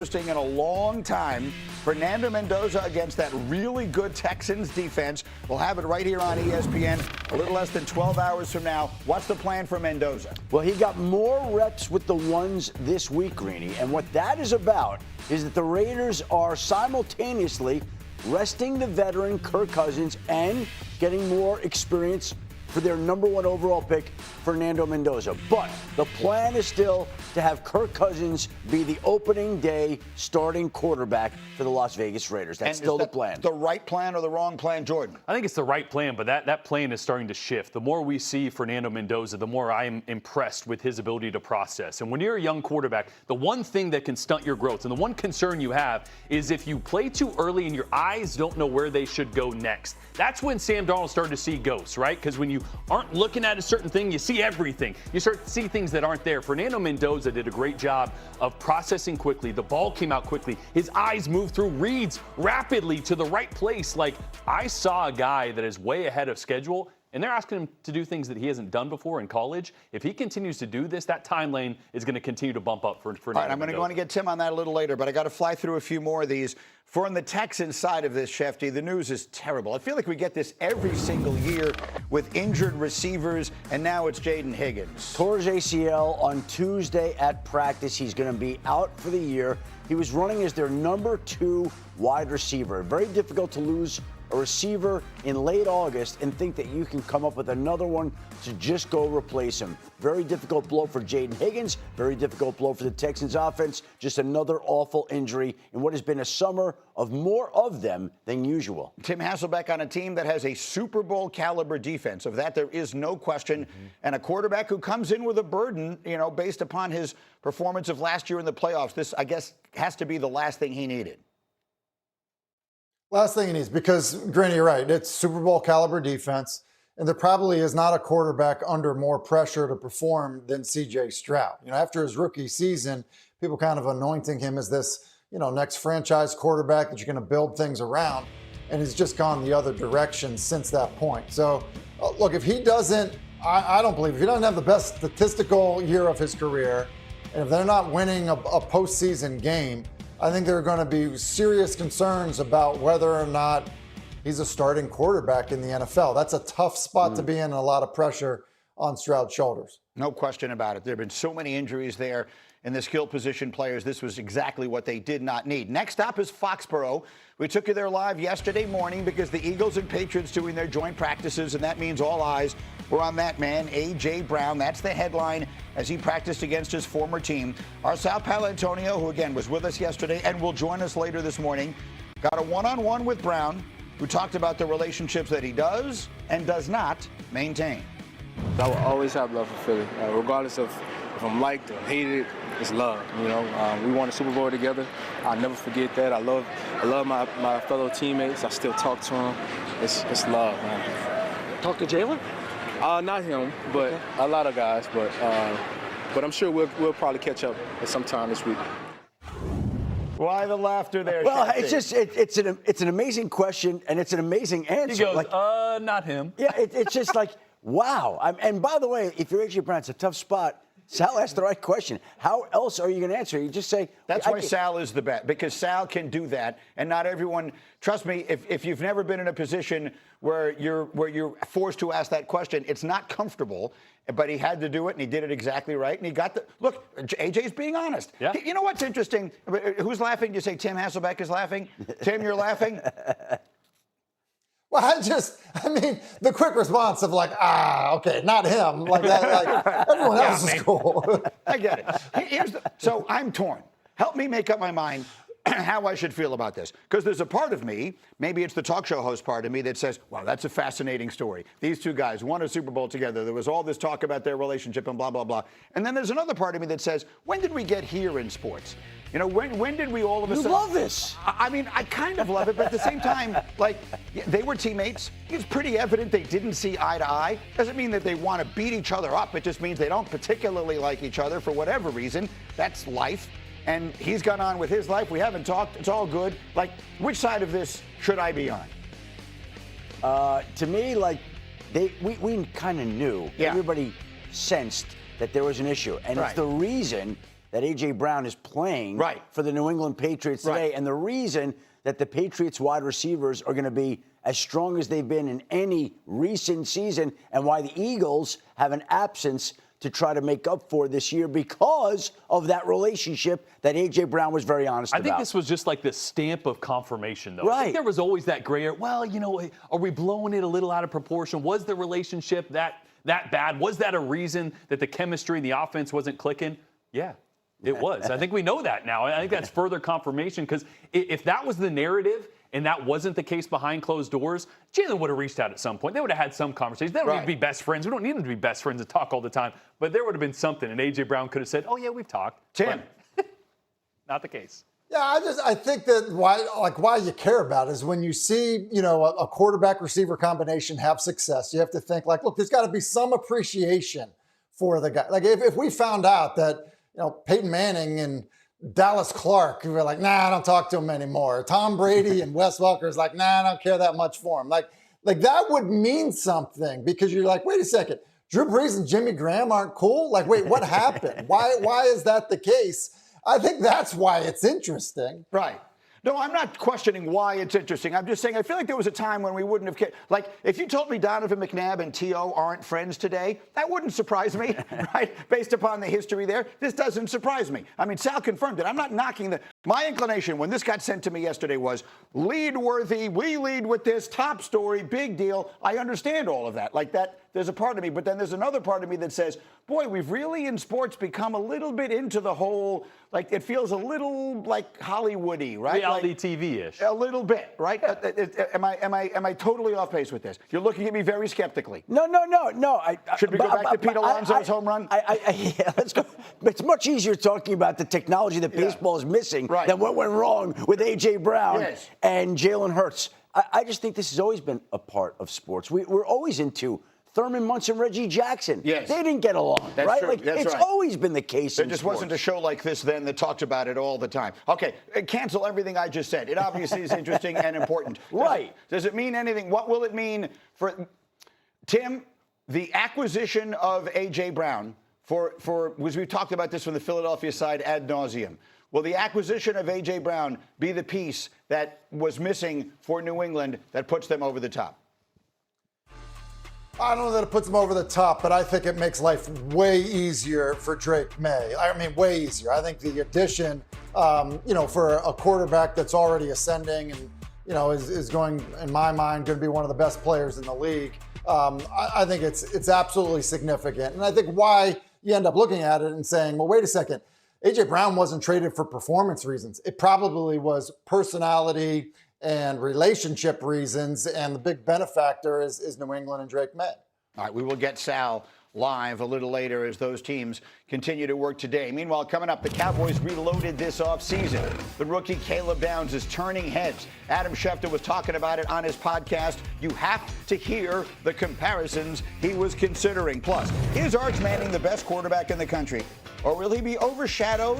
Interesting in a long time. Fernando Mendoza against that really good Texans defense. We'll have it right here on ESPN a little less than 12 hours from now. What's the plan for Mendoza? Well, he got more reps with the ones this week, Greeny. And what that is about is that the Raiders are simultaneously resting the veteran Kirk Cousins and getting more experience for their number one overall pick, Fernando Mendoza. But the plan is still to have Kirk Cousins be the opening day starting quarterback for the Las Vegas Raiders. That's still the plan. The right plan or the wrong plan, Jordan? I think it's the right plan, but that plan is starting to shift. The more we see Fernando Mendoza, the more I am impressed with his ability to process. And when you're a young quarterback, the one thing that can stunt your growth and the one concern you have is if you play too early and your eyes don't know where they should go next. That's when Sam Darnold started to see ghosts, right? Because when you aren't looking at a certain thing, you see everything. You start to see things that aren't there. Fernando Mendoza did a great job of processing quickly. The ball came out quickly. His eyes moved through reads rapidly to the right place. Like, I saw a guy that is way ahead of schedule, and they're asking him to do things that he hasn't done before in college. If he continues to do this, that time lane is going to continue to bump up for Fernando. All right, I'm going to go on and get Tim on that a little later, but I got to fly through a few more of these. For on the Texans side of this, Shefty, the news is terrible. I feel like we get this every single year with injured receivers, and now it's Jaden Higgins. Tore his ACL on Tuesday at practice. He's going to be out for the year. He was running as their number 2 wide receiver. Very difficult to lose a receiver in late August and think that you can come up with another one to just go replace him. Very difficult blow for Jaden Higgins. Very difficult blow for the Texans offense. Just another awful injury in what has been a summer of more of them than usual. Tim Hasselbeck on a team that has a Super Bowl caliber defense. Of that, there is no question. And a quarterback who comes in with a burden, based upon his performance of last year in the playoffs. This, I guess, has to be the last thing he needed. Last thing he needs, because, Granny, you're right, it's Super Bowl caliber defense, and there probably is not a quarterback under more pressure to perform than C.J. Stroud. After his rookie season, people kind of anointing him as this, next franchise quarterback that you're going to build things around, and he's just gone the other direction since that point. So, look, if he doesn't, I don't believe, if he doesn't have the best statistical year of his career, and if they're not winning a postseason game, I think there are going to be serious concerns about whether or not he's a starting quarterback in the NFL. That's a tough spot to be in, and a lot of pressure on Stroud's shoulders. No question about it. There have been so many injuries there in the skill position players. This was exactly what they did not need. Next up is Foxborough. We took you there live yesterday morning because the Eagles and Patriots doing their joint practices, and that means all eyes were on that man, A.J. Brown. That's the headline as he practiced against his former team. Our Sal Paolantonio, who again was with us yesterday and will join us later this morning, got a one-on-one with Brown, who talked about the relationships that he does and does not maintain. I will always have love for Philly, regardless of if I'm liked or hated. It's love, We won a Super Bowl together. I'll never forget that. I love my fellow teammates. I still talk to them. It's love, man. Talk to Jalen? Not him, but a lot of guys. But I'm sure we'll probably catch up at some time this week. Why the laughter there? Well, Shefty? it's an amazing question, and it's an amazing answer. He goes, not him. Yeah, it's just like, wow. And by the way, if you're A.J. Brown, it's a tough spot. Sal asked the right question. How else are you going to answer? You just say. That's why Sal is the best, because Sal can do that, and not everyone. Trust me, if you've never been in a position where you're forced to ask that question, it's not comfortable. But he had to do it, and he did it exactly right. And he got the look. AJ's being honest. Yeah. You know what's interesting? Who's laughing? You say Tim Hasselbeck is laughing. Tim, you're laughing. Well, the quick response of okay, not him, like that, like everyone else is cool. I get it. So I'm torn. Help me make up my mind how I should feel about this. Because there's a part of me, maybe it's the talk show host part of me, that says, wow, that's a fascinating story. These two guys won a Super Bowl together. There was all this talk about their relationship and blah, blah, blah. And then there's another part of me that says, when did we get here in sports? When did we all of a sudden... You love this. I kind of love it, but at the same time, they were teammates. It's pretty evident they didn't see eye to eye. Doesn't mean that they want to beat each other up. It just means they don't particularly like each other for whatever reason. That's life. And he's gone on with his life. We haven't talked. It's all good. Which side of this should I be on? To me, we kind of knew. Yeah. Everybody sensed that there was an issue. And Right. it's the reason that A.J. Brown is playing Right. for the New England Patriots today. Right. And the reason that the Patriots wide receivers are going to be as strong as they've been in any recent season, and why the Eagles have an absence to try to make up for this year because of that relationship that A.J. Brown was very honest about. I think this was just like the stamp of confirmation, though. I Right. think there was always that gray area. Well, are we blowing it a little out of proportion? Was the relationship that bad? Was that a reason that the chemistry and the offense wasn't clicking? Yeah, it was. I think we know that now. I think that's further confirmation, because if that was the narrative and that wasn't the case behind closed doors, Jalen would have reached out at some point. They would have had some conversation. They don't need to be best friends. We don't need them to be best friends and talk all the time. But there would have been something, and A.J. Brown could have said, oh, yeah, we've talked. Tim. But not the case. Yeah, I think that why you care about it is when you see, a quarterback receiver combination have success, you have to think like, look, there's got to be some appreciation for the guy. Like if we found out that, Peyton Manning and Dallas Clark, we were like, nah, I don't talk to him anymore. Tom Brady and Wes Welker is like, nah, I don't care that much for him. Like that would mean something, because you're like, wait a second, Drew Brees and Jimmy Graham aren't cool? Like, wait, what happened? Why is that the case? I think that's why it's interesting. Right. No, I'm not questioning why it's interesting. I'm just saying I feel like there was a time when we wouldn't have cared. Like, if you told me Donovan McNabb and T.O. aren't friends today, that wouldn't surprise me, right? Based upon the history there, this doesn't surprise me. I mean, Sal confirmed it. I'm not knocking my inclination when this got sent to me yesterday was lead worthy. We lead with this, top story, big deal. I understand all of that. Like that, there's a part of me, but then there's another part of me that says, boy, we've really in sports become a little bit into the whole, like it feels a little like Hollywoody, right? Reality TV-ish. A little bit, right? Am I totally off base with this? You're looking at me very skeptically. No. Should we go back to Pete Alonso's home run? Yeah, let's go. It's much easier talking about the technology that baseball is missing than what went wrong with A.J. Brown and Jalen Hurts. I just think this has always been a part of sports. We're always into Thurman Munson, Reggie Jackson. Yes. They didn't get along, That's right? true. Like That's it's right. always been the case. There just wasn't a show like this then that talked about it all the time. Okay, cancel everything I just said. It obviously is interesting and important. Right. Does it mean anything? What will it mean for Tim? The acquisition of A.J. Brown because we've talked about this from the Philadelphia side ad nauseum. Will the acquisition of A.J. Brown be the piece that was missing for New England that puts them over the top? I don't know that it puts them over the top, but I think it makes life way easier for Drake May. I mean, way easier. I think the addition, for a quarterback that's already ascending and, is going, in my mind, going to be one of the best players in the league. I think it's absolutely significant. And I think why you end up looking at it and saying, well, wait a second, A.J. Brown wasn't traded for performance reasons. It probably was personality and relationship reasons, and the big benefactor is New England and Drake May. All right, we will get Sal live a little later as those teams continue to work today. Meanwhile, coming up, the Cowboys reloaded this offseason. The rookie Caleb Downs is turning heads. Adam Schefter was talking about it on his podcast. You have to hear the comparisons he was considering. Plus, is Arch Manning the best quarterback in the country, or will he be overshadowed